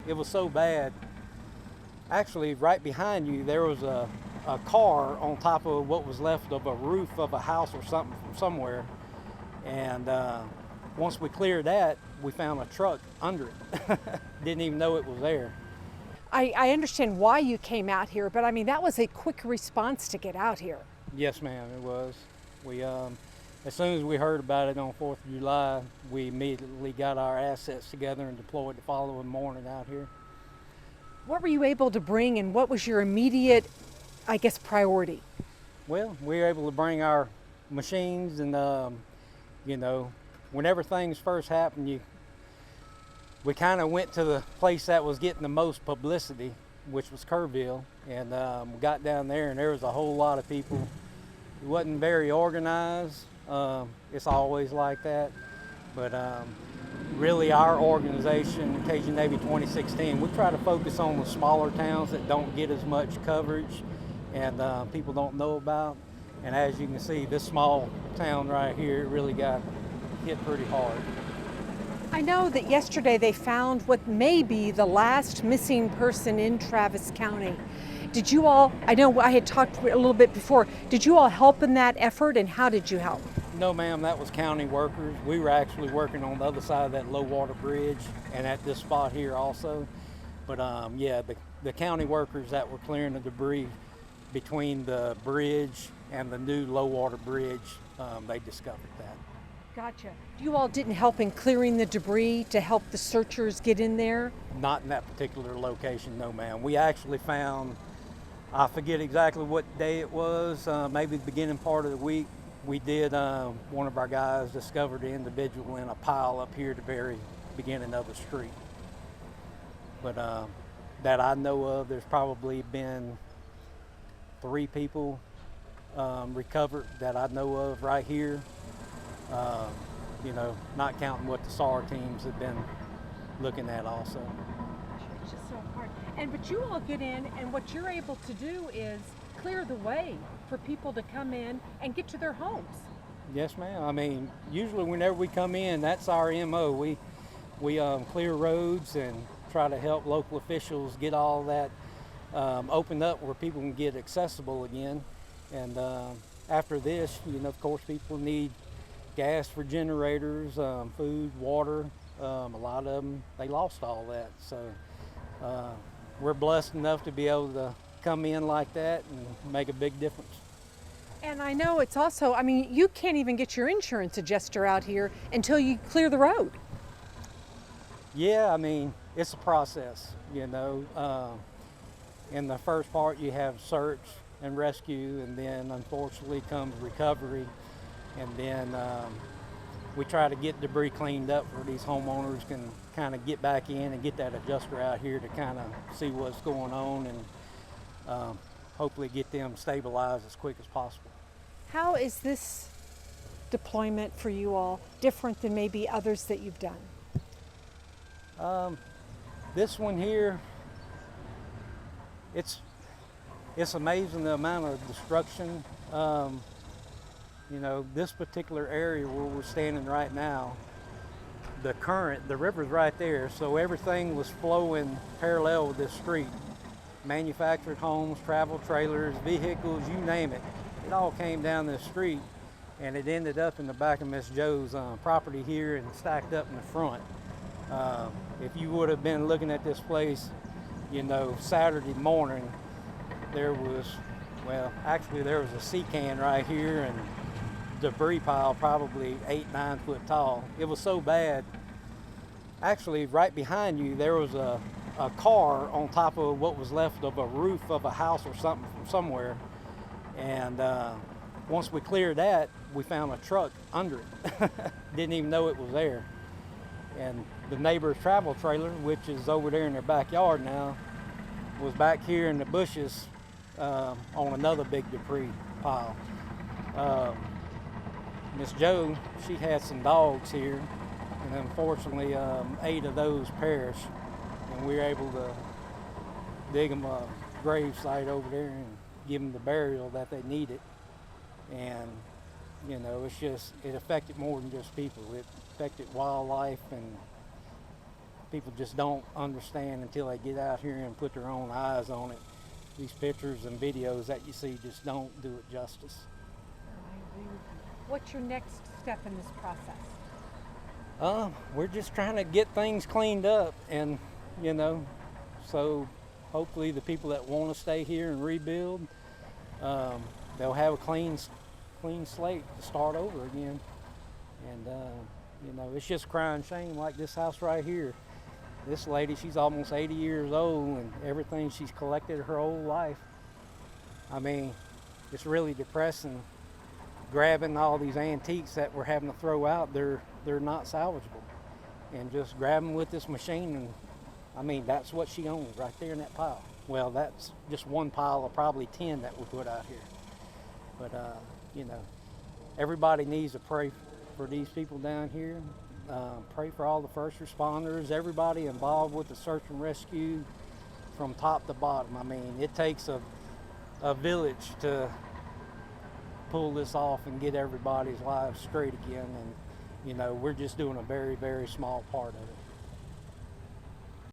It was so bad. Actually, right behind you, there was a car on top of what was left of a roof of a house or something from somewhere. And once we cleared that, we found a truck under it. Didn't even know it was there. I understand why you came out here, but I mean, that was a quick response to get out here. Yes, ma'am, it was. We, as soon as we heard about it on 4th of July, we immediately got our assets together and deployed the following morning out here. What were you able to bring, and what was your immediate, I guess, priority? Well, we were able to bring our machines, and you know, whenever things first happened, we kind of went to the place that was getting the most publicity, which was Kerrville, and we got down there, and there was a whole lot of people. It wasn't very organized. It's always like that, but really our organization, Cajun Navy 2016, we try to focus on the smaller towns that don't get as much coverage and people don't know about. And as you can see, this small town right here really got hit pretty hard. I know that yesterday they found what may be the last missing person in Travis County. Did you all, I know I had talked a little bit before, did you all help in that effort, and how did you help? No, ma'am, that was county workers. We were actually working on the other side of that low water bridge and at this spot here also. But yeah, the county workers that were clearing the debris between the bridge and the new low water bridge, they discovered that. Gotcha. You all didn't help in clearing the debris to help the searchers get in there? Not in that particular location, no, ma'am. We actually found, I forget exactly what day it was, maybe the beginning part of the week. We did, one of our guys discovered the individual in a pile up here at the very beginning of the street. But that I know of, there's probably been 3 people recovered that I know of right here. You know, not counting what the SAR teams have been looking at also. It's just so hard. But you all get in, and what you're able to do is clear the way for people to come in and get to their homes. Yes, ma'am. I mean, usually whenever we come in, that's our MO. We clear roads and try to help local officials get all that opened up where people can get accessible again. And after this, you know, of course, people need gas for generators, food, water. A lot of them, they lost all that. So we're blessed enough to be able to come in like that and make a big difference. And I know it's also, I mean, you can't even get your insurance adjuster out here until you clear the road. Yeah, I mean, it's a process, you know. In the first part, you have search and rescue, and then unfortunately comes recovery. And then we try to get debris cleaned up where these homeowners can kind of get back in and get that adjuster out here to kind of see what's going on and hopefully get them stabilized as quick as possible. How is this deployment for you all different than maybe others that you've done? This one here, it's amazing the amount of destruction. You know, this particular area where we're standing right now, the river's right there, so everything was flowing parallel with this street. Manufactured homes, travel trailers, vehicles, you name it. It all came down this street, and it ended up in the back of Miss Joe's property here and stacked up in the front. If you would have been looking at this place, you know, Saturday morning, there was a sea can right here and debris pile probably 8-9 foot tall. It was so bad. Actually, right behind you, there was a car on top of what was left of a roof of a house or something from somewhere. And once we cleared that, we found a truck under it. Didn't even know it was there. And the neighbor's travel trailer, which is over there in their backyard now, was back here in the bushes on another big debris pile. Miss Joe, she had some dogs here, and unfortunately 8 of those perished, and we were able to dig them a grave site over there and give them the burial that they needed. And you know, it affected more than just people. It affected wildlife, and people just don't understand until they get out here and put their own eyes on it. These pictures and videos that you see just don't do it justice. I agree with you. What's your next step in this process? We're just trying to get things cleaned up, and so hopefully the people that want to stay here and rebuild, they'll have a clean slate to start over again. And it's just crying shame, like this house right here. This lady, she's almost 80 years old, and everything she's collected her whole life. I mean, it's really depressing grabbing all these antiques that we're having to throw out. They're not salvageable, and just grab them with this machine. And I mean, that's what she owns right there in that pile. Well, that's just one pile of probably 10 that we put out here. But everybody needs to pray for these people down here. Pray for all the first responders, everybody involved with the search and rescue from top to bottom. I mean, it takes a village to pull this off and get everybody's lives straight again. And we're just doing a very, very small part of it.